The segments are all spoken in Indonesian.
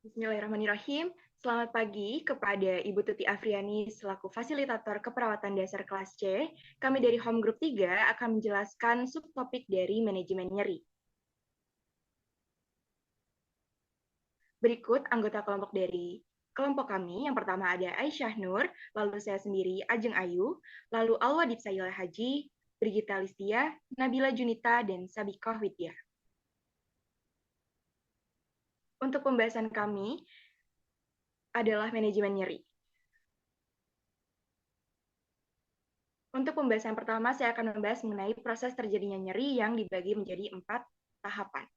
Bismillahirrahmanirrahim. Selamat pagi kepada Ibu Tuti Afriani selaku fasilitator keperawatan dasar kelas C. Kami dari Home Group 3 akan menjelaskan subtopik dari manajemen nyeri. Berikut anggota kelompok dari kelompok kami. Yang pertama ada Aisyah Nur, lalu saya sendiri Ajeng Ayu, lalu Alwa Dipsayila Haji, Brigita Listia, Nabila Junita, dan Sabikoh Widya. Untuk pembahasan kami adalah manajemen nyeri. Untuk pembahasan pertama, saya akan membahas mengenai proses terjadinya nyeri yang dibagi menjadi 4 tahapan.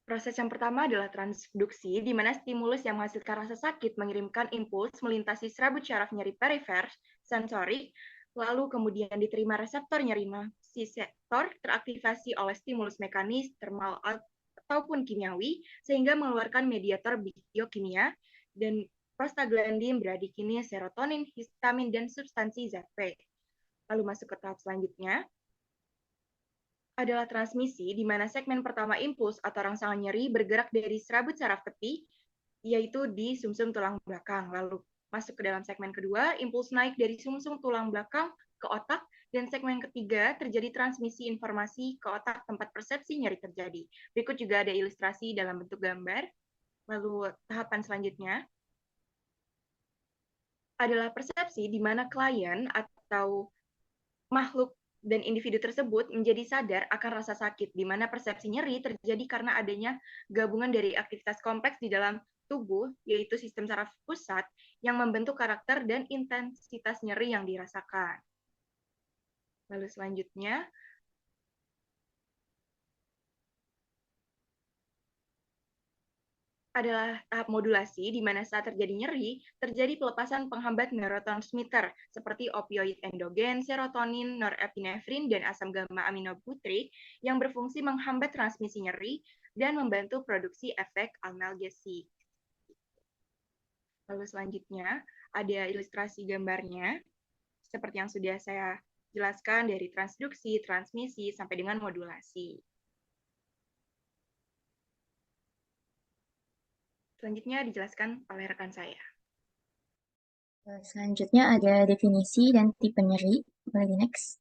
Proses yang pertama adalah transduksi, di mana stimulus yang menghasilkan rasa sakit mengirimkan impuls melintasi serabut syaraf nyeri perifer, sensorik, lalu kemudian diterima reseptor nyeri nociceptor teraktivasi oleh stimulus mekanis, termal, ataupun kimiawi, sehingga mengeluarkan mediator biokimia, dan prostaglandin, bradikinin, serotonin, histamin, dan substansi zat P. Lalu masuk ke tahap selanjutnya, adalah transmisi, di mana segmen pertama impuls atau rangsangan nyeri bergerak dari serabut saraf tepi, yaitu di sumsum tulang belakang. Lalu masuk ke dalam segmen kedua, impuls naik dari sumsum tulang belakang ke otak, dan segmen ketiga terjadi transmisi informasi ke otak tempat persepsi nyeri terjadi. Berikut juga ada ilustrasi dalam bentuk gambar. Lalu tahapan selanjutnya adalah persepsi, di mana klien atau makhluk dan individu tersebut menjadi sadar akan rasa sakit, di mana persepsi nyeri terjadi karena adanya gabungan dari aktivitas kompleks di dalam tubuh, yaitu sistem saraf pusat, yang membentuk karakter dan intensitas nyeri yang dirasakan. Lalu selanjutnya adalah tahap modulasi, di mana saat terjadi nyeri, terjadi pelepasan penghambat neurotransmitter seperti opioid endogen, serotonin, norepinefrin, dan asam gamma aminobutrik yang berfungsi menghambat transmisi nyeri dan membantu produksi efek analgesik. Lalu selanjutnya ada ilustrasi gambarnya, seperti yang sudah saya jelaskan dari transduksi, transmisi, sampai dengan modulasi. Selanjutnya dijelaskan oleh rekan saya. Selanjutnya ada definisi dan tipe nyeri. Boleh next.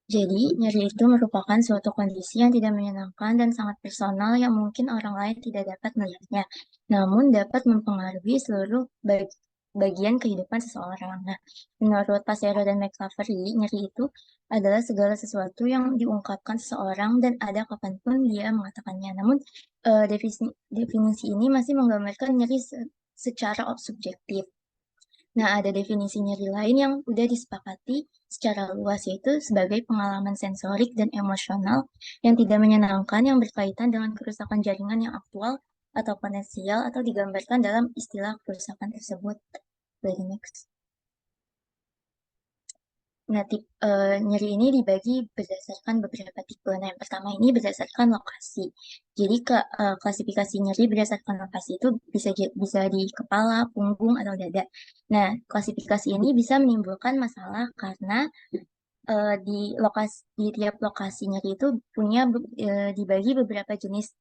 Jadi, nyeri itu merupakan suatu kondisi yang tidak menyenangkan dan sangat personal yang mungkin orang lain tidak dapat melihatnya, namun dapat mempengaruhi seluruh bagian kehidupan seseorang. Nah, menurut Passero dan McCaffrey, nyeri itu adalah segala sesuatu yang diungkapkan seseorang dan ada kapanpun dia mengatakannya. Namun, definisi ini masih menggambarkan nyeri secara subjektif. Nah, ada definisi nyeri lain yang udah disepakati secara luas, yaitu sebagai pengalaman sensorik dan emosional yang tidak menyenangkan yang berkaitan dengan kerusakan jaringan yang aktual atau potensial atau digambarkan dalam istilah kerusakan tersebut. Very next. Nah, nyeri ini dibagi berdasarkan beberapa tipe. Nah, yang pertama ini berdasarkan lokasi. Jadi, klasifikasi nyeri berdasarkan lokasi itu bisa di kepala, punggung, atau dada. Nah, klasifikasi ini bisa menimbulkan masalah karena di tiap lokasi nyeri itu dibagi beberapa jenis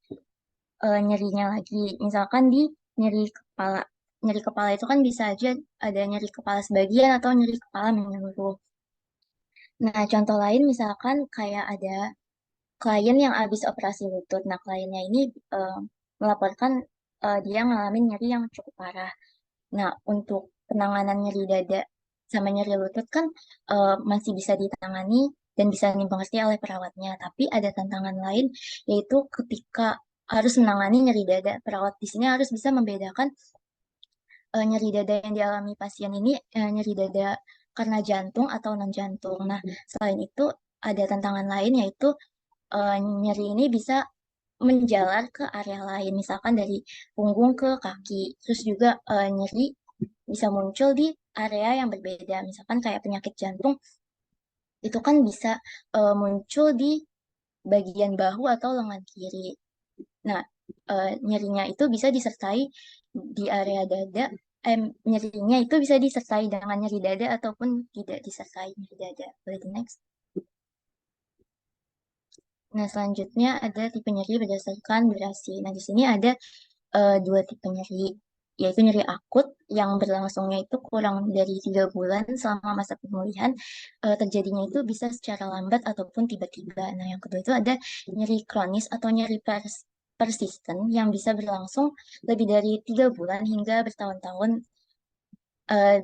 nyerinya lagi. Misalkan di nyeri kepala. Nyeri kepala itu kan bisa aja ada nyeri kepala sebagian atau nyeri kepala menyeluruh. Nah, contoh lain misalkan kayak ada klien yang habis operasi lutut. Nah, kliennya ini melaporkan dia ngalamin nyeri yang cukup parah. Nah, untuk penanganan nyeri dada sama nyeri lutut kan masih bisa ditangani dan bisa dimengerti oleh perawatnya. Tapi ada tantangan lain, yaitu ketika harus menangani nyeri dada. Perawat di sini harus bisa membedakan nyeri dada yang dialami pasien ini nyeri dada karena jantung atau non jantung. Nah, selain itu ada tantangan lain, yaitu nyeri ini bisa menjalar ke area lain, misalkan dari punggung ke kaki. Terus juga nyeri bisa muncul di area yang berbeda, misalkan kayak penyakit jantung itu kan bisa muncul di bagian bahu atau lengan kiri. Nah, nyerinya itu bisa disertai di area dada. Nyerinya itu bisa disertai dengan nyeri dada ataupun tidak disertai nyeri dada. Boleh di next. Nah, selanjutnya ada tipe nyeri berdasarkan durasi. Nah, di sini ada dua tipe nyeri, yaitu nyeri akut yang berlangsungnya itu kurang dari 3 bulan selama masa pemulihan. Terjadinya itu bisa secara lambat ataupun tiba-tiba. Nah, yang kedua itu ada nyeri kronis atau nyeri persisten yang bisa berlangsung lebih dari 3 bulan hingga bertahun-tahun,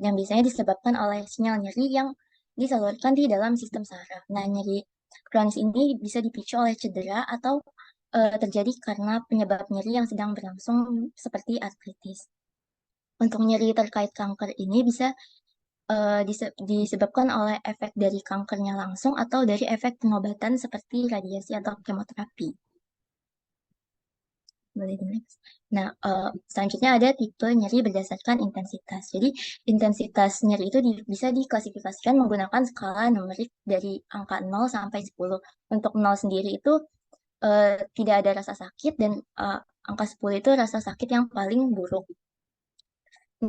yang biasanya disebabkan oleh sinyal nyeri yang disalurkan di dalam sistem saraf. Nah, nyeri kronis ini bisa dipicu oleh cedera atau terjadi karena penyebab nyeri yang sedang berlangsung seperti artritis. Untuk nyeri terkait kanker ini bisa disebabkan oleh efek dari kankernya langsung atau dari efek pengobatan seperti radiasi atau kemoterapi. Boleh di next. Nah, selanjutnya ada tipe nyeri berdasarkan intensitas. Jadi, intensitas nyeri itu bisa diklasifikasikan menggunakan skala numerik dari angka 0 sampai 10. Untuk 0 sendiri itu tidak ada rasa sakit dan angka 10 itu rasa sakit yang paling buruk.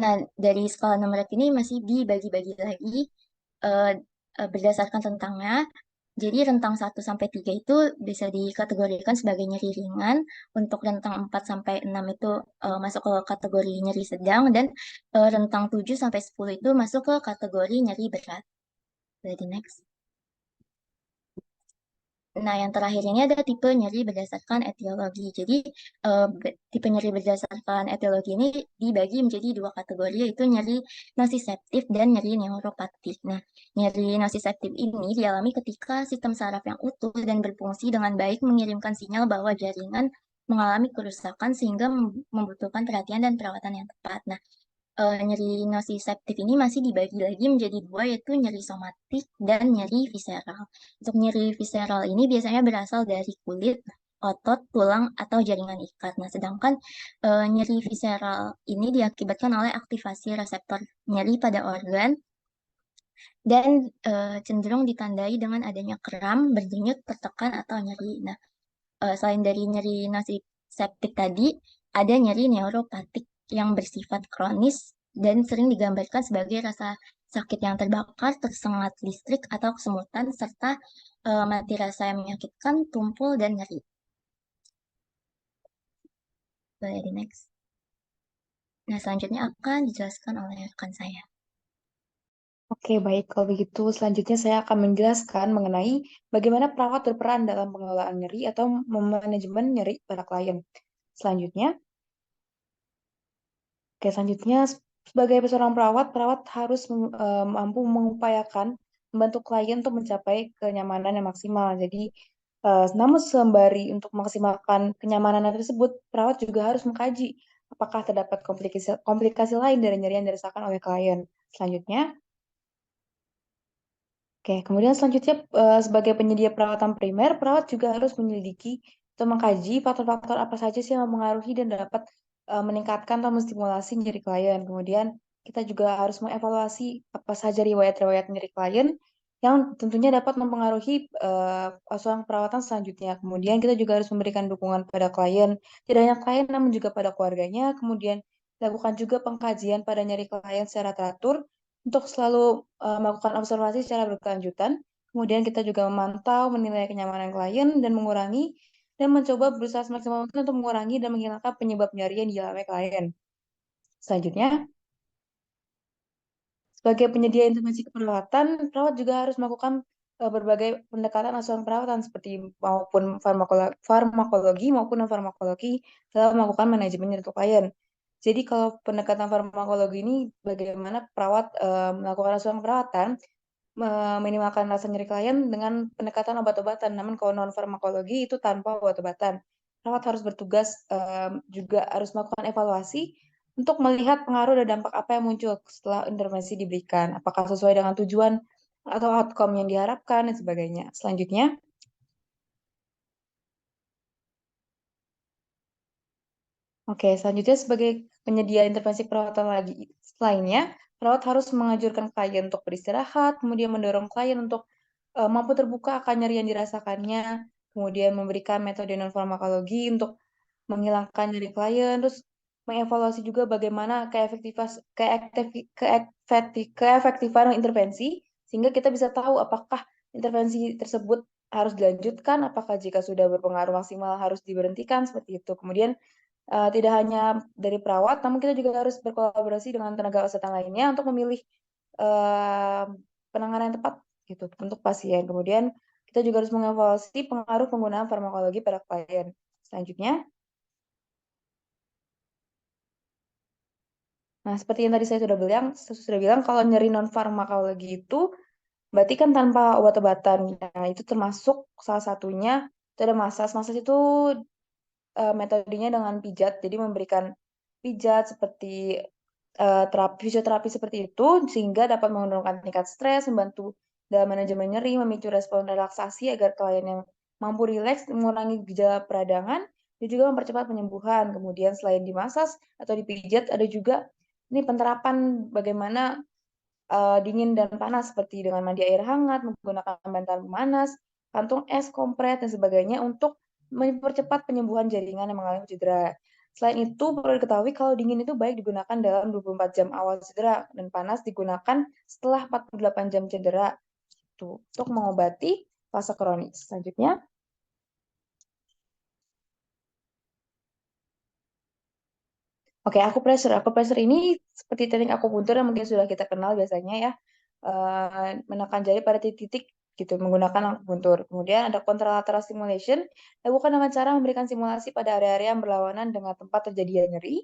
Nah, dari skala numerik ini masih dibagi-bagi lagi eh, berdasarkan rentangnya. Jadi rentang 1 sampai 3 itu bisa dikategorikan sebagai nyeri ringan. Untuk rentang 4 sampai 6 itu masuk ke kategori nyeri sedang, dan rentang 7 sampai 10 itu masuk ke kategori nyeri berat. Jadi next. Nah, yang terakhir ini ada tipe nyeri berdasarkan etiologi. Jadi, tipe nyeri berdasarkan etiologi ini dibagi menjadi dua kategori, yaitu nyeri nosiseptif dan nyeri neuropatik. Nah, nyeri nosiseptif ini dialami ketika sistem saraf yang utuh dan berfungsi dengan baik mengirimkan sinyal bahwa jaringan mengalami kerusakan sehingga membutuhkan perhatian dan perawatan yang tepat. Nah, nyeri nociceptif ini masih dibagi lagi menjadi dua, yaitu nyeri somatik dan nyeri visceral. Untuk nyeri visceral ini biasanya berasal dari kulit, otot, tulang, atau jaringan ikat. Nah, sedangkan nyeri visceral ini diakibatkan oleh aktivasi reseptor nyeri pada organ dan cenderung ditandai dengan adanya kram, berdenyut, tertekan, atau nyeri. Nah, selain dari nyeri nociceptif tadi, ada nyeri neuropatik yang bersifat kronis dan sering digambarkan sebagai rasa sakit yang terbakar, tersengat listrik atau kesemutan, serta mati rasa yang menyakitkan, tumpul, dan nyeri. Boleh di next. Nah, selanjutnya akan dijelaskan oleh rekan saya. Oke, baik. Kalau begitu, selanjutnya saya akan menjelaskan mengenai bagaimana perawat berperan dalam pengelolaan nyeri atau manajemen nyeri pada klien. Selanjutnya, selanjutnya sebagai seorang perawat, perawat harus mampu mengupayakan membantu klien untuk mencapai kenyamanan yang maksimal. Jadi, namun sembari untuk memaksimalkan kenyamanan tersebut, perawat juga harus mengkaji apakah terdapat komplikasi lain dari nyeri yang dirasakan oleh klien. Selanjutnya, oke, kemudian selanjutnya sebagai penyedia perawatan primer, perawat juga harus menyelidiki atau mengkaji faktor-faktor apa saja sih yang mempengaruhi dan dapat meningkatkan atau menstimulasi nyeri klien. Kemudian kita juga harus mengevaluasi apa saja riwayat-riwayat nyeri klien yang tentunya dapat mempengaruhi asuhan perawatan selanjutnya. Kemudian kita juga harus memberikan dukungan pada klien, tidak hanya klien namun juga pada keluarganya. Kemudian lakukan juga pengkajian pada nyeri klien secara teratur untuk selalu melakukan observasi secara berkelanjutan. Kemudian kita juga memantau, menilai kenyamanan klien dan mengurangi dan mencoba berusaha semaksimal mungkin untuk mengurangi dan menghilangkan penyebab nyeri yang dialami klien. Selanjutnya, sebagai penyedia intervensi keperawatan, perawat juga harus melakukan berbagai pendekatan asuhan perawatan seperti maupun farmakologi maupun non farmakologi dalam melakukan manajemen nyeri klien. Jadi kalau pendekatan farmakologi ini bagaimana perawat melakukan asuhan perawatan meminimalkan rasa nyeri klien dengan pendekatan obat-obatan. Namun kalau non farmakologi itu tanpa obat-obatan. Perawat harus bertugas juga harus melakukan evaluasi untuk melihat pengaruh dan dampak apa yang muncul setelah intervensi diberikan. Apakah sesuai dengan tujuan atau outcome yang diharapkan dan sebagainya. Selanjutnya, oke, selanjutnya sebagai penyedia intervensi perawatan lagi lainnya, perawat harus mengajurkan klien untuk beristirahat, kemudian mendorong klien untuk mampu terbuka akan nyeri yang dirasakannya, kemudian memberikan metode non farmakologi untuk menghilangkan nyeri klien, terus mengevaluasi juga bagaimana keefektifan intervensi, sehingga kita bisa tahu apakah intervensi tersebut harus dilanjutkan, apakah jika sudah berpengaruh maksimal harus diberhentikan, seperti itu. Kemudian tidak hanya dari perawat, namun kita juga harus berkolaborasi dengan tenaga kesehatan lainnya untuk memilih eh, penanganan yang tepat gitu untuk pasien. Kemudian kita juga harus mengevaluasi pengaruh penggunaan farmakologi pada klien. Selanjutnya, nah seperti yang tadi saya sudah bilang kalau nyeri non farmakologi itu berarti kan tanpa obat-obatan. Nah, itu termasuk salah satunya itu ada massage. Massage itu metodenya dengan pijat, jadi memberikan pijat seperti terapi fisioterapi seperti itu sehingga dapat menurunkan tingkat stres, membantu dalam manajemen nyeri, memicu respon relaksasi agar klien yang mampu rileks, mengurangi gejala peradangan, dan juga mempercepat penyembuhan. Kemudian selain dimasas atau dipijat, ada juga ini penerapan bagaimana dingin dan panas seperti dengan mandi air hangat, menggunakan bantalan pemanas, kantung es, kompres, dan sebagainya untuk mempercepat penyembuhan jaringan yang mengalami cedera. Selain itu, perlu diketahui kalau dingin itu baik digunakan dalam 24 jam awal cedera dan panas digunakan setelah 48 jam cedera itu untuk mengobati fase kronis. Selanjutnya, oke, Aku pressure ini seperti teknik akupuntur yang mungkin sudah kita kenal biasanya ya. Menekan jari pada titik-titik gitu menggunakan akupuntur. Kemudian ada contralateral stimulation, dilakukan dengan cara memberikan simulasi pada area-area yang berlawanan dengan tempat terjadinya nyeri.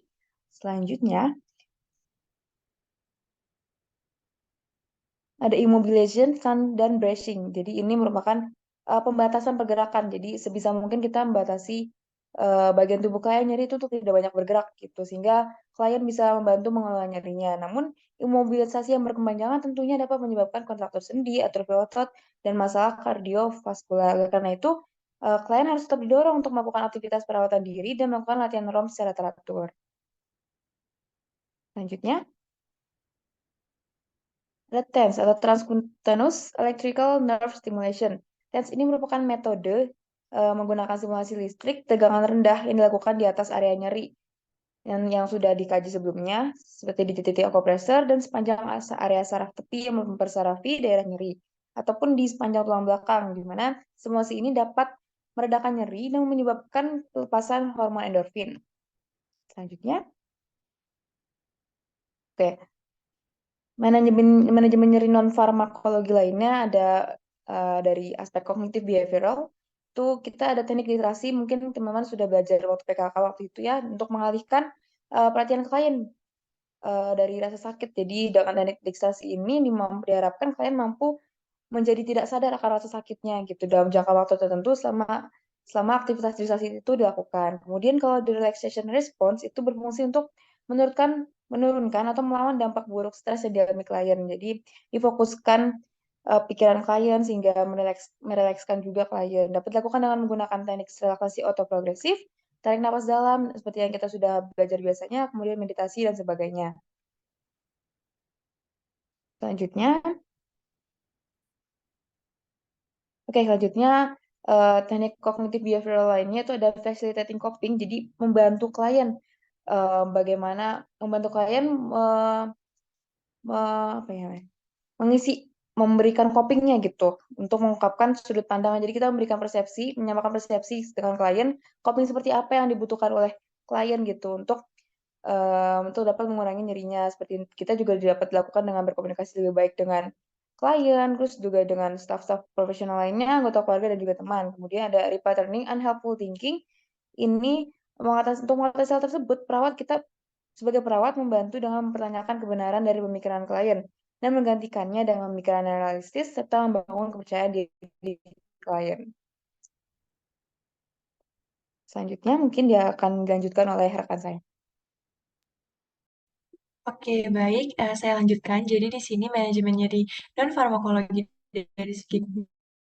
Selanjutnya, ada immobilization dan bracing. Jadi ini merupakan pembatasan pergerakan. Jadi sebisa mungkin kita membatasi bagian tubuh klien nyeri itu untuk tidak banyak bergerak gitu sehingga klien bisa membantu mengelola nyerinya. Namun imobilisasi yang berkepanjangan tentunya dapat menyebabkan kontraktur sendi, atrofi otot, dan masalah kardiovaskular. Oleh karena itu, klien harus tetap didorong untuk melakukan aktivitas perawatan diri dan melakukan latihan ROM secara teratur. Selanjutnya, ada TENS atau Transcutaneous Electrical Nerve Stimulation. TENS ini merupakan metode menggunakan simulasi listrik tegangan rendah yang dilakukan di atas area nyeri yang sudah dikaji sebelumnya, seperti di titik akupresur dan sepanjang area saraf tepi yang mempersarafi daerah nyeri, ataupun di sepanjang tulang belakang, di mana simulasi ini dapat meredakan nyeri dan menyebabkan pelepasan hormon endorfin. Selanjutnya, oke, manajemen manajemen nyeri non farmakologi lainnya ada dari aspek kognitif behavioral. Itu kita ada teknik literasi, mungkin teman-teman sudah belajar waktu PKK waktu itu ya, untuk mengalihkan perhatian klien dari rasa sakit. Jadi dengan teknik literasi ini diharapkan klien mampu menjadi tidak sadar akan rasa sakitnya gitu dalam jangka waktu tertentu selama selama aktivitas relaksasi itu dilakukan. Kemudian kalau di relaxation response itu berfungsi untuk menurunkan atau melawan dampak buruk stres yang dialami klien. Jadi difokuskan pikiran klien sehingga merelekskan juga klien. Dapat dilakukan dengan menggunakan teknik relaksasi autoprogresif, tarik napas dalam seperti yang kita sudah belajar biasanya, kemudian meditasi dan sebagainya. Selanjutnya, oke, selanjutnya teknik kognitif behavioral lainnya itu ada facilitating coping, jadi bagaimana membantu klien apa ya, mengisi memberikan copingnya gitu untuk mengungkapkan sudut pandang. Jadi kita menyamakan persepsi dengan klien, coping seperti apa yang dibutuhkan oleh klien gitu untuk dapat mengurangi nyerinya. Seperti kita juga dapat dilakukan dengan berkomunikasi lebih baik dengan klien, terus juga dengan staff-staff profesional lainnya, anggota keluarga dan juga teman. Kemudian ada repatterning, unhelpful thinking. Ini untuk mengatasi hal tersebut, sebagai perawat membantu dengan mempertanyakan kebenaran dari pemikiran klien dan menggantikannya dengan pemikiran realistis serta membangun kepercayaan diri klien. Selanjutnya mungkin dia akan dilanjutkan oleh rekan saya. Oke, baik. Saya lanjutkan. Jadi di sini manajemen nyeri dan farmakologi dari segi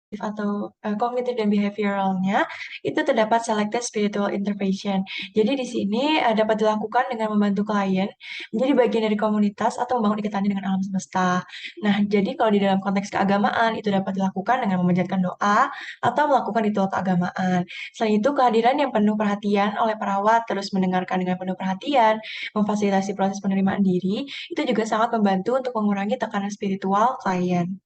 atau kognitif dan behavioralnya itu terdapat selected spiritual intervention. Jadi di sini dapat dilakukan dengan membantu klien menjadi bagian dari komunitas atau membangun ikatannya dengan alam semesta. Nah, jadi kalau di dalam konteks keagamaan itu dapat dilakukan dengan memanjatkan doa atau melakukan ritual keagamaan. Selain itu, kehadiran yang penuh perhatian oleh perawat terus mendengarkan dengan penuh perhatian, memfasilitasi proses penerimaan diri, itu juga sangat membantu untuk mengurangi tekanan spiritual klien.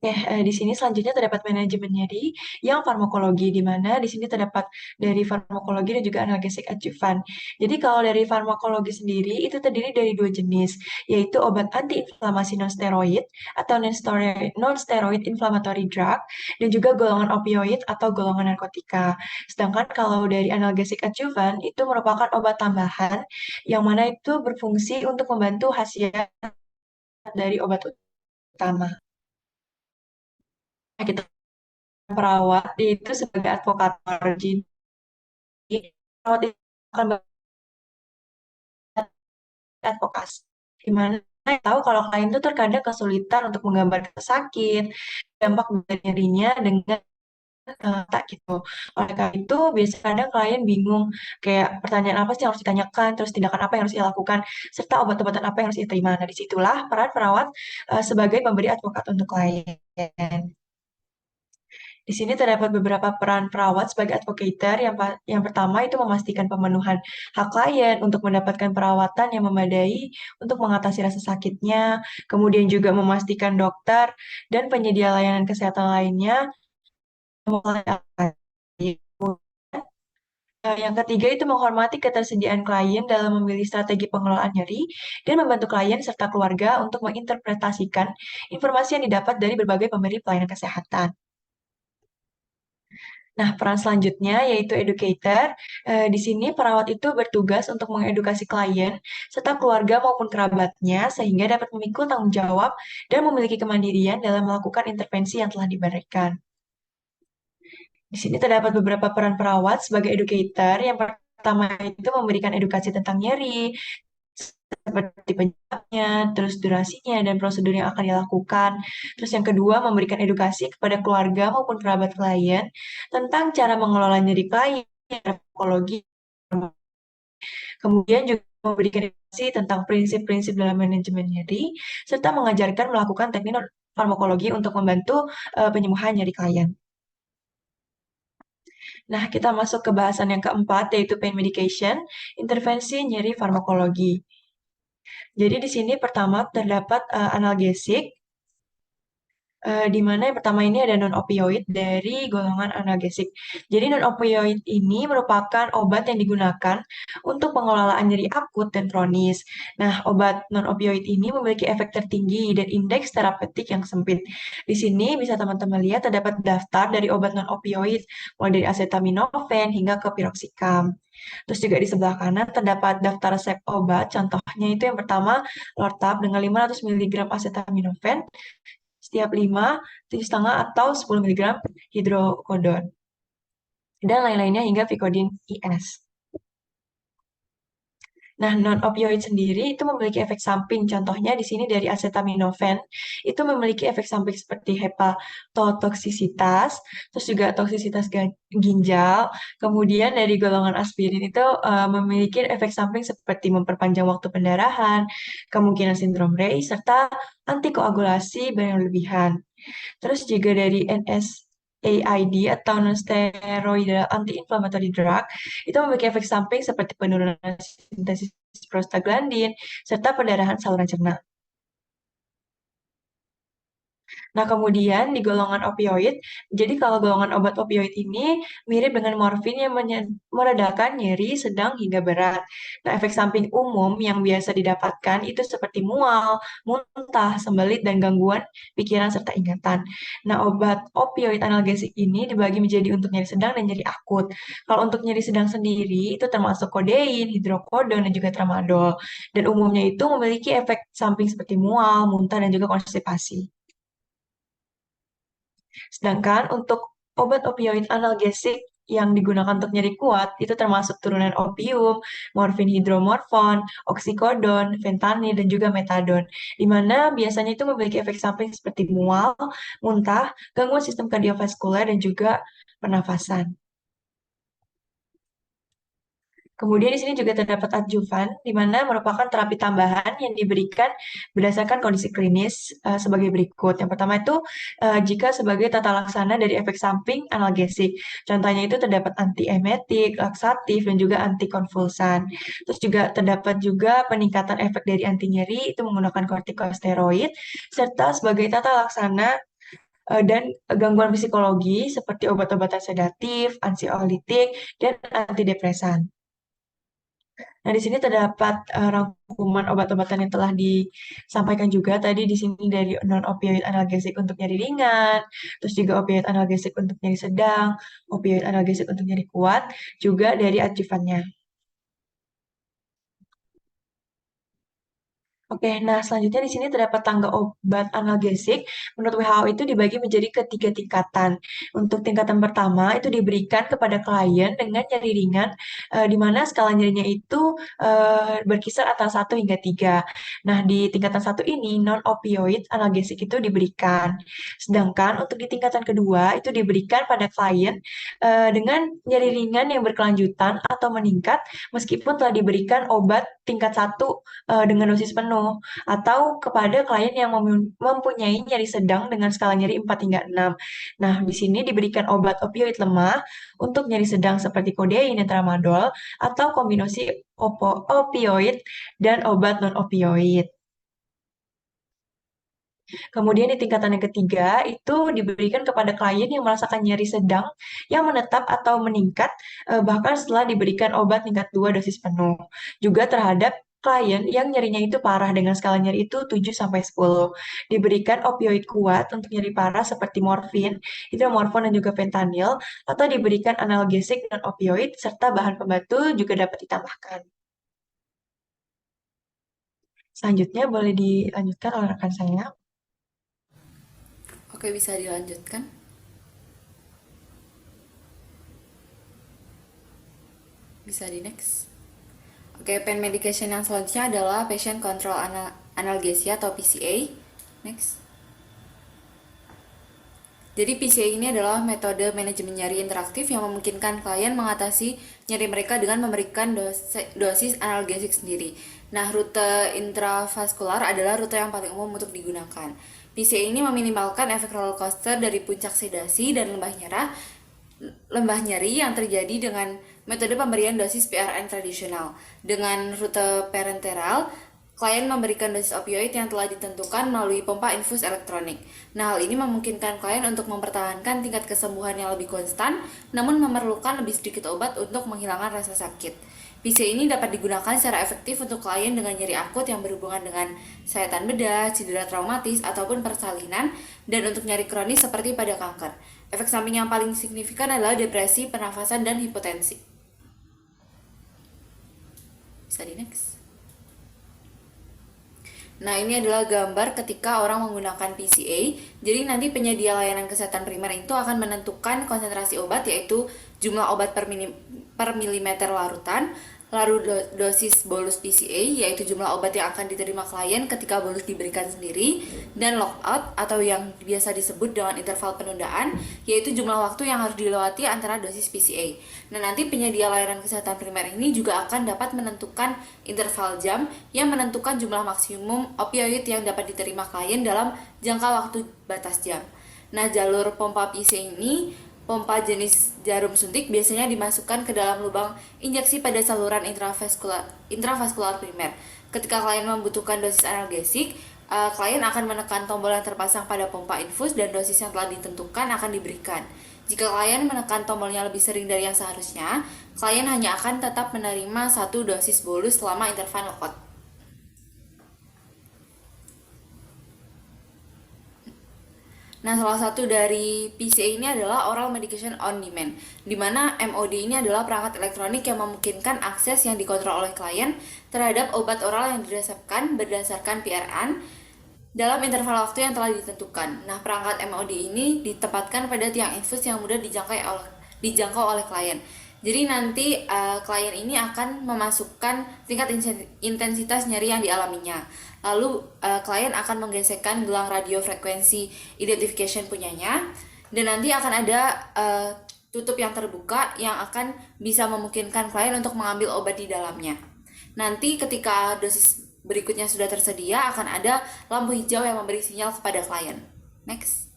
Di sini selanjutnya terdapat manajemen nyeri yang farmakologi, di mana di sini terdapat dari farmakologi dan juga analgesik adjuvan. Jadi kalau dari farmakologi sendiri itu terdiri dari dua jenis, yaitu obat antiinflamasi non-steroid atau non-steroid inflammatory drug, dan juga golongan opioid atau golongan narkotika. Sedangkan kalau dari analgesik adjuvan itu merupakan obat tambahan yang mana itu berfungsi untuk membantu khasiat dari obat utama. Nah, kita perawat itu sebagai advokator. Jadi perawat itu akan beradvokasi. Gimana tahu kalau klien itu terkadang kesulitan untuk menggambarkan sakit, dampak dari nyerinya dengan tak gitu. Oleh karena itu, biasanya kadang klien bingung, kayak pertanyaan apa sih yang harus ditanyakan, terus tindakan apa yang harus ia lakukan, serta obat-obatan apa yang harus ia terima. Nah, disitulah peran perawat sebagai pemberi advokat untuk klien. Di sini terdapat beberapa peran perawat sebagai advocator. Yang pertama itu memastikan pemenuhan hak klien untuk mendapatkan perawatan yang memadai untuk mengatasi rasa sakitnya, kemudian juga memastikan dokter dan penyedia layanan kesehatan lainnya melayani. Yang ketiga itu menghormati ketersediaan klien dalam memilih strategi pengelolaan nyeri dan membantu klien serta keluarga untuk menginterpretasikan informasi yang didapat dari berbagai pemberi pelayanan kesehatan. Nah, peran selanjutnya yaitu educator. Di sini perawat itu bertugas untuk mengedukasi klien serta keluarga maupun kerabatnya sehingga dapat memikul tanggung jawab dan memiliki kemandirian dalam melakukan intervensi yang telah diberikan. Di sini terdapat beberapa peran perawat sebagai educator. Yang pertama itu memberikan edukasi tentang nyeri, seperti penyebabnya, terus durasinya, dan prosedur yang akan dilakukan. Terus yang kedua, memberikan edukasi kepada keluarga maupun kerabat klien tentang cara mengelola nyeri klien, farmakologi, kemudian juga memberikan edukasi tentang prinsip-prinsip dalam manajemen nyeri, serta mengajarkan melakukan teknik farmakologi untuk membantu penyembuhan nyeri klien. Nah, kita masuk ke bahasan yang keempat, yaitu pain medication, intervensi nyeri farmakologi. Jadi di sini pertama terdapat analgesik, di mana yang pertama ini ada non-opioid dari golongan analgesik. Jadi non-opioid ini merupakan obat yang digunakan untuk pengelolaan nyeri akut dan kronis. Nah, obat non-opioid ini memiliki efek tertinggi dan indeks terapeutik yang sempit. Di sini bisa teman-teman lihat terdapat daftar dari obat non-opioid, mulai dari acetaminophen hingga ke piroxicam. Terus juga di sebelah kanan terdapat daftar resep obat, contohnya itu yang pertama Lortab dengan 500 mg acetaminophen setiap 5, 7,5 atau 10 mg hidrokodon, dan lain-lainnya hingga Vicodin IS. Nah, non-opioid sendiri itu memiliki efek samping. Contohnya di sini dari acetaminophen itu memiliki efek samping seperti hepatotoksisitas, terus juga toksisitas ginjal. Kemudian dari golongan aspirin itu memiliki efek samping seperti memperpanjang waktu pendarahan, kemungkinan sindrom Rey, serta antikoagulasi berlebihan. Terus juga dari NSAID atau non-steroidal anti-inflammatory drug itu memiliki efek samping seperti penurunan sintesis prostaglandin serta perdarahan saluran cerna. Nah, kemudian di golongan opioid, jadi kalau golongan obat opioid ini mirip dengan morfin yang meredakan nyeri sedang hingga berat. Nah, efek samping umum yang biasa didapatkan itu seperti mual, muntah, sembelit, dan gangguan pikiran serta ingatan. Nah, obat opioid analgesik ini dibagi menjadi untuk nyeri sedang dan nyeri akut. Kalau untuk nyeri sedang sendiri, itu termasuk kodein, hidrokodon, dan juga tramadol. Dan umumnya itu memiliki efek samping seperti mual, muntah, dan juga konstipasi. Sedangkan untuk obat opioid analgesik yang digunakan untuk nyeri kuat itu termasuk turunan opium, morfin hidromorfon, oksikodon, fentanyl, dan juga metadon. Di mana biasanya itu memiliki efek samping seperti mual, muntah, gangguan sistem kardiovaskuler, dan juga pernafasan. Kemudian di sini juga terdapat adjuvan, di mana merupakan terapi tambahan yang diberikan berdasarkan kondisi klinis sebagai berikut. Yang pertama itu jika sebagai tata laksana dari efek samping analgesik. Contohnya itu terdapat antiemetik, laksatif, dan juga antikonvulsan. Terus juga terdapat juga peningkatan efek dari anti nyeri itu menggunakan kortikosteroid, serta sebagai tata laksana dan gangguan psikologi seperti obat-obatan sedatif, ansiolitik, dan antidepresan. Nah, di sini terdapat rangkuman obat-obatan yang telah disampaikan juga tadi di sini dari non-opioid analgesik untuk nyeri ringan, terus juga opioid analgesik untuk nyeri sedang, opioid analgesik untuk nyeri kuat, juga dari adjuvannya. Oke, nah selanjutnya di sini terdapat tangga obat analgesik. Menurut WHO itu dibagi menjadi ketiga tingkatan. Untuk tingkatan pertama itu diberikan kepada klien dengan nyeri ringan, di mana skala nyerinya itu berkisar antara 1 hingga 3. Nah, di tingkatan 1 ini non-opioid analgesik itu diberikan. Sedangkan untuk di tingkatan kedua itu diberikan pada klien dengan nyeri ringan yang berkelanjutan atau meningkat meskipun telah diberikan obat tingkat 1 dengan dosis penuh atau kepada klien yang mempunyai nyeri sedang dengan skala nyeri 4 hingga 6. Nah, di sini diberikan obat opioid lemah untuk nyeri sedang seperti kodein dan tramadol atau kombinasi opioid dan obat non-opioid. Kemudian di tingkatan yang ketiga itu diberikan kepada klien yang merasakan nyeri sedang yang menetap atau meningkat bahkan setelah diberikan obat tingkat 2 dosis penuh. Juga terhadap klien yang nyerinya itu parah dengan skala nyeri itu 7 sampai 10. Diberikan opioid kuat untuk nyeri parah seperti morfin, hidromorfon dan juga fentanyl atau diberikan analgesik dan opioid serta bahan pembantu juga dapat ditambahkan. Selanjutnya boleh dilanjutkan oleh rekan saya. Oke, bisa dilanjutkan. Bisa di next. Oke, pain medication yang selanjutnya adalah patient control analgesia atau PCA. Next. Jadi PCA ini adalah metode manajemen nyeri interaktif yang memungkinkan klien mengatasi nyeri mereka dengan memberikan dosis analgesik sendiri. Nah, rute intravaskular adalah rute yang paling umum untuk digunakan. PCA ini meminimalkan efek roller coaster dari puncak sedasi dan lembah nyeri yang terjadi dengan metode pemberian dosis PRN tradisional. Dengan rute parenteral, klien memberikan dosis opioid yang telah ditentukan melalui pompa infus elektronik. Nah, hal ini memungkinkan klien untuk mempertahankan tingkat kesembuhan yang lebih konstan, namun memerlukan lebih sedikit obat untuk menghilangkan rasa sakit. PC ini dapat digunakan secara efektif untuk klien dengan nyeri akut yang berhubungan dengan sayatan bedah, cedera traumatis, ataupun persalinan, dan untuk nyeri kronis seperti pada kanker. Efek samping yang paling signifikan adalah depresi, pernafasan, dan hipotensi. Bisa di next. Nah, ini adalah gambar ketika orang menggunakan PCA. Jadi nanti penyedia layanan kesehatan primer itu akan menentukan konsentrasi obat, yaitu jumlah obat per milimeter larutan, lalu dosis bolus PCA, yaitu jumlah obat yang akan diterima klien ketika bolus diberikan sendiri, dan lockout atau yang biasa disebut dengan interval penundaan, yaitu jumlah waktu yang harus dilewati antara dosis PCA. Nah, nanti penyedia layanan kesehatan primer ini juga akan dapat menentukan interval jam yang menentukan jumlah maksimum opioid yang dapat diterima klien dalam jangka waktu batas jam. Nah, jalur pompa PCA ini, pompa jenis jarum suntik, biasanya dimasukkan ke dalam lubang injeksi pada saluran intravaskular primer. Ketika klien membutuhkan dosis analgesik, klien akan menekan tombol yang terpasang pada pompa infus dan dosis yang telah ditentukan akan diberikan. Jika klien menekan tombolnya lebih sering dari yang seharusnya, klien hanya akan tetap menerima 1 dosis bolus selama interval lockout. Nah, salah satu dari PCA ini adalah oral medication on demand, di mana MOD ini adalah perangkat elektronik yang memungkinkan akses yang dikontrol oleh klien terhadap obat oral yang diresepkan berdasarkan PRN dalam interval waktu yang telah ditentukan. Nah, perangkat MOD ini ditempatkan pada tiang infus yang mudah dijangkau oleh klien. Jadi nanti klien ini akan memasukkan tingkat intensitas nyeri yang dialaminya. Lalu klien akan menggesekkan gelang radio frekuensi identification punyanya, dan nanti akan ada tutup yang terbuka yang akan bisa memungkinkan klien untuk mengambil obat di dalamnya. Nanti ketika dosis berikutnya sudah tersedia, akan ada lampu hijau yang memberi sinyal kepada klien. Next.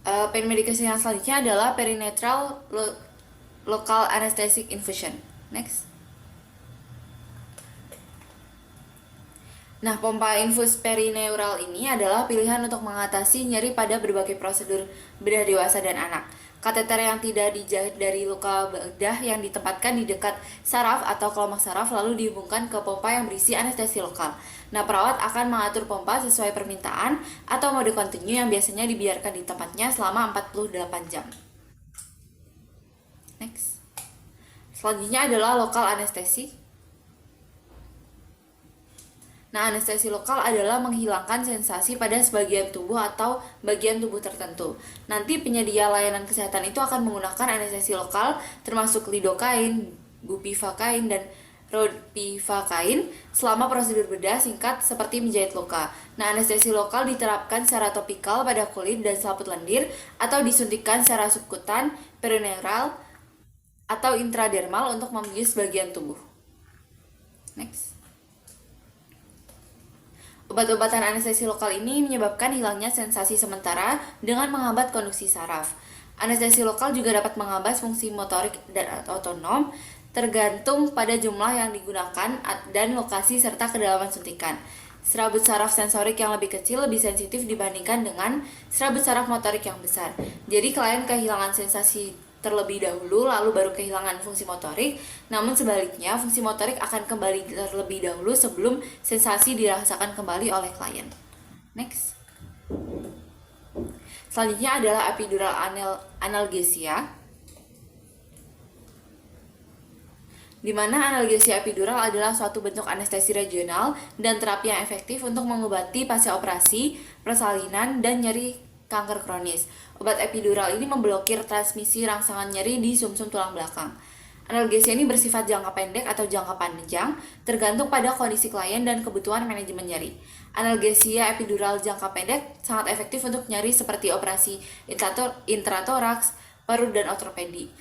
Pain medication yang selanjutnya adalah perineal local anesthetic infusion. Next. Nah, pompa infus perineural ini adalah pilihan untuk mengatasi nyeri pada berbagai prosedur bedah dewasa dan anak. Kateter yang tidak dijahit dari luka bedah yang ditempatkan di dekat saraf atau kelomak saraf lalu dihubungkan ke pompa yang berisi anestesi lokal. Nah, perawat akan mengatur pompa sesuai permintaan atau mode kontinu yang biasanya dibiarkan di tempatnya selama 48 jam. Next. Selanjutnya adalah lokal anestesi. Nah, anestesi lokal adalah menghilangkan sensasi pada sebagian tubuh atau bagian tubuh tertentu. Nanti penyedia layanan kesehatan itu akan menggunakan anestesi lokal termasuk lidocaine, bupivacaine, dan ropivacaine selama prosedur bedah singkat seperti menjahit luka. Nah, anestesi lokal diterapkan secara topikal pada kulit dan selaput lendir atau disuntikkan secara subkutan, perineural, atau intradermal untuk membius bagian tubuh. Next. Obat-obatan anestesi lokal ini menyebabkan hilangnya sensasi sementara dengan menghambat konduksi saraf. Anestesi lokal juga dapat menghambat fungsi motorik dan otonom tergantung pada jumlah yang digunakan dan lokasi serta kedalaman suntikan. Serabut saraf sensorik yang lebih kecil lebih sensitif dibandingkan dengan serabut saraf motorik yang besar. Jadi klien kehilangan sensasi terlebih dahulu lalu baru kehilangan fungsi motorik, namun sebaliknya fungsi motorik akan kembali terlebih dahulu sebelum sensasi dirasakan kembali oleh klien. Next. Selanjutnya adalah epidural analgesia, di mana analgesia epidural adalah suatu bentuk anestesi regional dan terapi yang efektif untuk mengobati pasca operasi, persalinan, dan nyeri kanker kronis. Obat epidural ini memblokir transmisi rangsangan nyeri di sumsum tulang belakang. Analgesia ini bersifat jangka pendek atau jangka panjang, tergantung pada kondisi klien dan kebutuhan manajemen nyeri. Analgesia epidural jangka pendek sangat efektif untuk nyeri seperti operasi intratoraks, perut, dan ortopedi.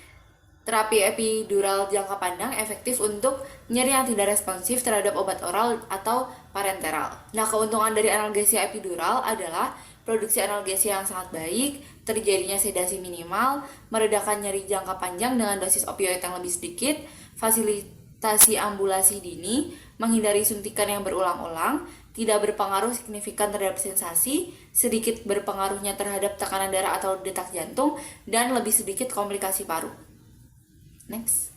Terapi epidural jangka panjang efektif untuk nyeri yang tidak responsif terhadap obat oral atau parenteral. Nah, keuntungan dari analgesia epidural adalah produksi analgesia yang sangat baik, terjadinya sedasi minimal, meredakan nyeri jangka panjang dengan dosis opioid yang lebih sedikit, fasilitasi ambulasi dini, menghindari suntikan yang berulang-ulang, tidak berpengaruh signifikan terhadap sensasi, sedikit berpengaruhnya terhadap tekanan darah atau detak jantung, dan lebih sedikit komplikasi paru. Next.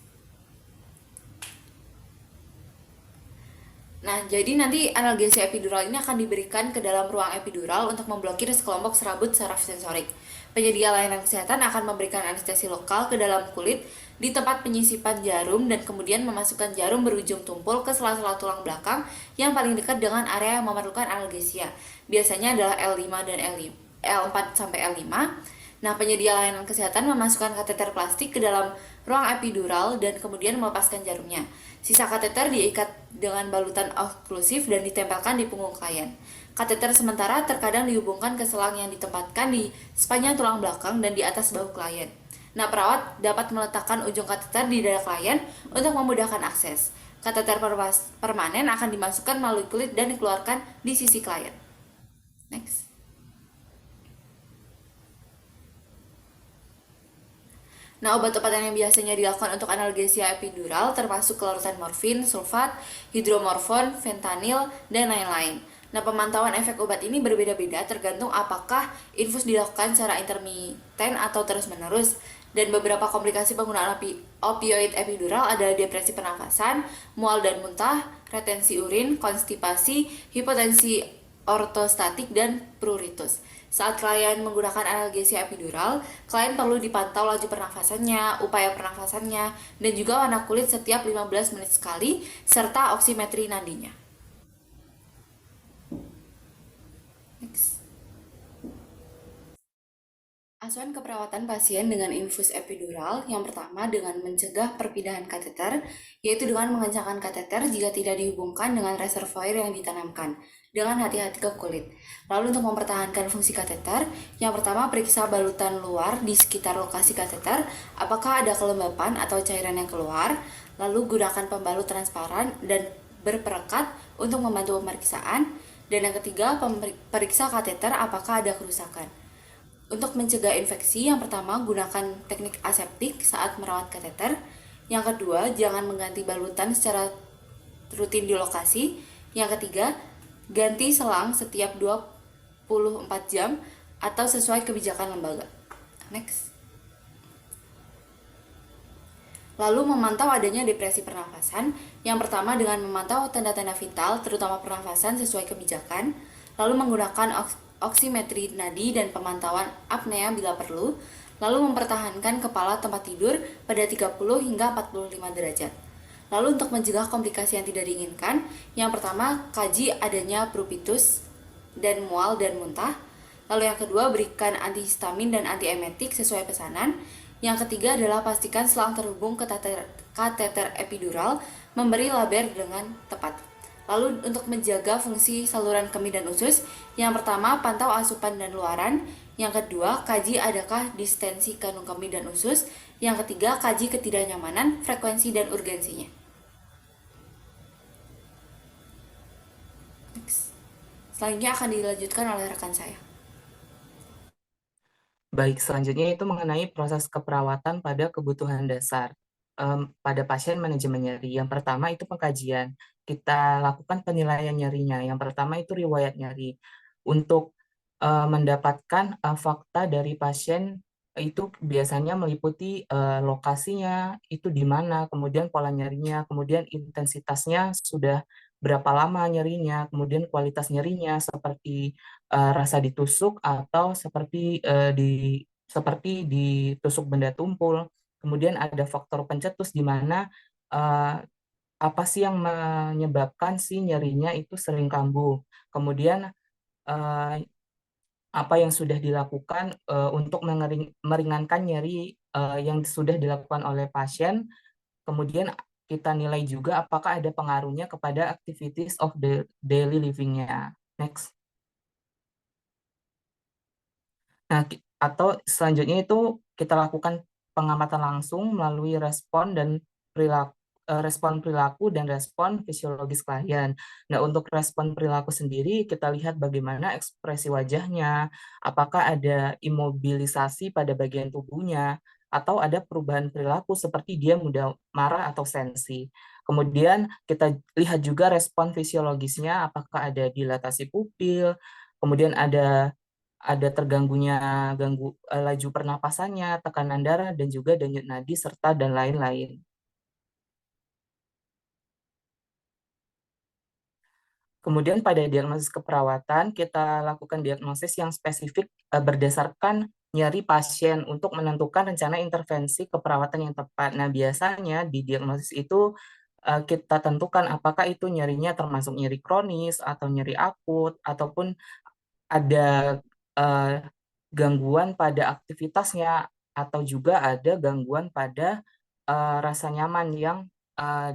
Nah, jadi nanti analgesia epidural ini akan diberikan ke dalam ruang epidural untuk memblokir sekelompok serabut saraf sensorik. Penyedia layanan kesehatan akan memberikan anestesi lokal ke dalam kulit di tempat penyisipan jarum dan kemudian memasukkan jarum berujung tumpul ke sela-sela tulang belakang yang paling dekat dengan area yang memerlukan analgesia. Biasanya adalah L5 dan L4 sampai L5. Nah, penyedia layanan kesehatan memasukkan kateter plastik ke dalam ruang epidural dan kemudian melepaskan jarumnya. Sisa kateter diikat dengan balutan oklusif dan ditempelkan di punggung klien. Kateter sementara terkadang dihubungkan ke selang yang ditempatkan di sepanjang tulang belakang dan di atas bahu klien. Nah, perawat dapat meletakkan ujung kateter di dada klien untuk memudahkan akses. Kateter permanen akan dimasukkan melalui kulit dan dikeluarkan di sisi klien. Next. Nah, obat-obatan yang biasanya dilakukan untuk analgesia epidural termasuk larutan morfin, sulfat, hidromorfon, fentanyl, dan lain-lain. Nah, pemantauan efek obat ini berbeda-beda tergantung apakah infus dilakukan secara intermiten atau terus-menerus. Dan beberapa komplikasi penggunaan opioid epidural adalah depresi pernafasan, mual dan muntah, retensi urin, konstipasi, hipotensi ortostatik, dan pruritus. Saat klien menggunakan analgesia epidural, klien perlu dipantau laju pernafasannya, upaya pernafasannya, dan juga warna kulit setiap 15 menit sekali, serta oksimetri nadinya. Next. Asuhan keperawatan pasien dengan infus epidural, yang pertama dengan mencegah perpindahan kateter, yaitu dengan mengencangkan kateter jika tidak dihubungkan dengan reservoir yang ditanamkan, dengan hati-hati ke kulit. Lalu untuk mempertahankan fungsi kateter, yang pertama periksa balutan luar di sekitar lokasi kateter, apakah ada kelembapan atau cairan yang keluar, lalu gunakan pembalut transparan dan berperekat untuk membantu pemeriksaan, dan yang ketiga periksa kateter apakah ada kerusakan. Untuk mencegah infeksi, yang pertama gunakan teknik aseptik saat merawat kateter. Yang kedua, jangan mengganti balutan secara rutin di lokasi. Yang ketiga, ganti selang setiap 24 jam atau sesuai kebijakan lembaga. Next. Lalu memantau adanya depresi pernafasan. Yang pertama dengan memantau tanda-tanda vital, terutama pernafasan sesuai kebijakan. Lalu menggunakan oksimetri nadi dan pemantauan apnea bila perlu. Lalu mempertahankan kepala tempat tidur pada 30 hingga 45 derajat. Lalu untuk mencegah komplikasi yang tidak diinginkan, yang pertama kaji adanya pruritus dan mual dan muntah. Lalu yang kedua berikan antihistamin dan antiemetik sesuai pesanan. Yang ketiga adalah pastikan selang terhubung ke kateter epidural, memberi laber dengan tepat. Lalu untuk menjaga fungsi saluran kemih dan usus, yang pertama pantau asupan dan luaran, yang kedua kaji adakah distensi kandung kemih dan usus, yang ketiga kaji ketidaknyamanan, frekuensi dan urgensinya. Next. Selanjutnya akan dilanjutkan oleh rekan saya. Baik, selanjutnya itu mengenai proses keperawatan pada kebutuhan dasar pada pasien manajemen nyeri. Yang pertama itu pengkajian. Kita lakukan penilaian nyerinya. Yang pertama itu riwayat nyeri. Untuk mendapatkan fakta dari pasien itu biasanya meliputi lokasinya, itu di mana, kemudian pola nyerinya, kemudian intensitasnya sudah berapa lama nyerinya, kemudian kualitas nyerinya seperti rasa ditusuk atau seperti ditusuk benda tumpul. Kemudian ada faktor pencetus di mana apa sih yang menyebabkan si nyerinya itu sering kambuh. Kemudian apa yang sudah dilakukan untuk meringankan nyeri yang sudah dilakukan oleh pasien. Kemudian kita nilai juga apakah ada pengaruhnya kepada activities of the daily living-nya. Next. Nah, atau selanjutnya itu kita lakukan pengamatan langsung melalui respon perilaku dan respon fisiologis klien. Nah, untuk respon perilaku sendiri kita lihat bagaimana ekspresi wajahnya, apakah ada imobilisasi pada bagian tubuhnya, atau ada perubahan perilaku seperti dia mudah marah atau sensi. Kemudian kita lihat juga respon fisiologisnya, apakah ada dilatasi pupil, kemudian ada terganggunya laju pernapasannya, tekanan darah, dan juga denyut nadi, serta dan lain-lain. Kemudian pada diagnosis keperawatan, kita lakukan diagnosis yang spesifik berdasarkan nyeri pasien untuk menentukan rencana intervensi keperawatan yang tepat. Nah, biasanya di diagnosis itu kita tentukan apakah itu nyerinya termasuk nyeri kronis atau nyeri akut, ataupun ada gangguan pada aktivitasnya, atau juga ada gangguan pada rasa nyaman yang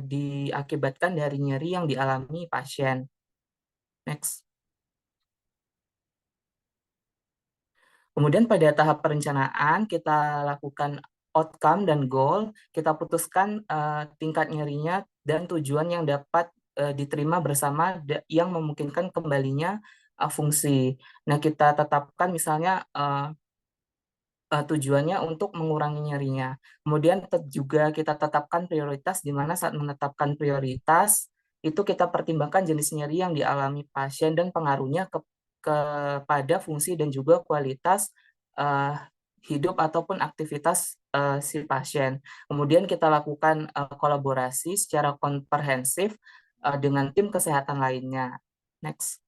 diakibatkan dari nyeri yang dialami pasien. Next. Kemudian pada tahap perencanaan kita lakukan outcome dan goal, kita putuskan tingkat nyerinya dan tujuan yang dapat diterima bersama yang memungkinkan kembalinya fungsi. Nah, kita tetapkan misalnya tujuannya untuk mengurangi nyerinya. Kemudian juga kita tetapkan prioritas, di mana saat menetapkan prioritas itu kita pertimbangkan jenis nyeri yang dialami pasien dan pengaruhnya kepada fungsi dan juga kualitas hidup ataupun aktivitas si pasien. Kemudian kita lakukan kolaborasi secara komprehensif dengan tim kesehatan lainnya. Next.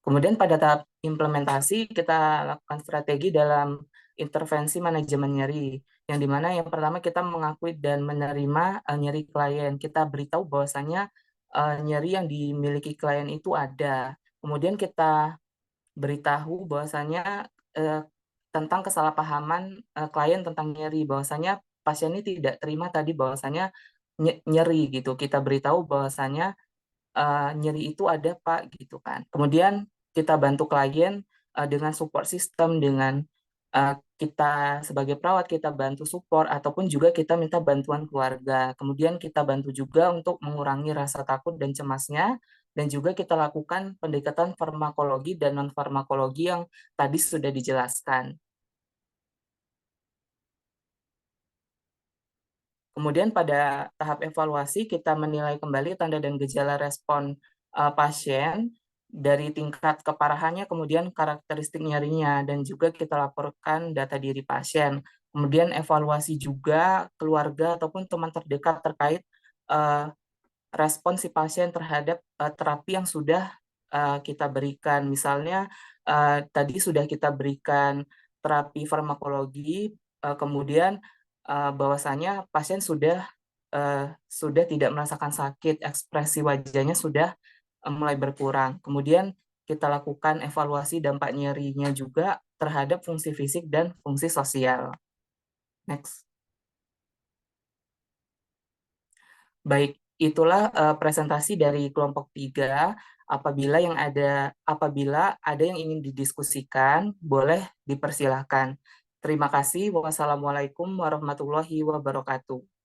Kemudian pada tahap implementasi kita lakukan strategi dalam intervensi manajemen nyeri, yang dimana yang pertama kita mengakui dan menerima nyeri klien. Kita beritahu bahwasanya nyeri yang dimiliki klien itu ada. Kemudian kita beritahu bahwasanya tentang kesalahpahaman klien tentang nyeri, bahwasanya pasien ini tidak terima tadi bahwasanya nyeri gitu. Kita beritahu bahwasanya nyeri itu ada Pak gitu kan. Kemudian kita bantu klien dengan support system, dengan kita sebagai perawat kita bantu support, ataupun juga kita minta bantuan keluarga. Kemudian kita bantu juga untuk mengurangi rasa takut dan cemasnya, dan juga kita lakukan pendekatan farmakologi dan non farmakologi yang tadi sudah dijelaskan. Kemudian pada tahap evaluasi kita menilai kembali tanda dan gejala respon pasien dari tingkat keparahannya, kemudian karakteristik nyerinya, dan juga kita laporkan data diri pasien. Kemudian evaluasi juga keluarga ataupun teman terdekat terkait respon si pasien terhadap terapi yang sudah kita berikan. Misalnya tadi sudah kita berikan terapi farmakologi, kemudian bahwasanya pasien sudah tidak merasakan sakit, ekspresi wajahnya sudah mulai berkurang. Kemudian kita lakukan evaluasi dampak nyerinya juga terhadap fungsi fisik dan fungsi sosial. Next. Baik, itulah presentasi dari kelompok 3. Apabila ada yang ingin didiskusikan, boleh dipersilahkan. Terima kasih. Wassalamualaikum warahmatullahi wabarakatuh.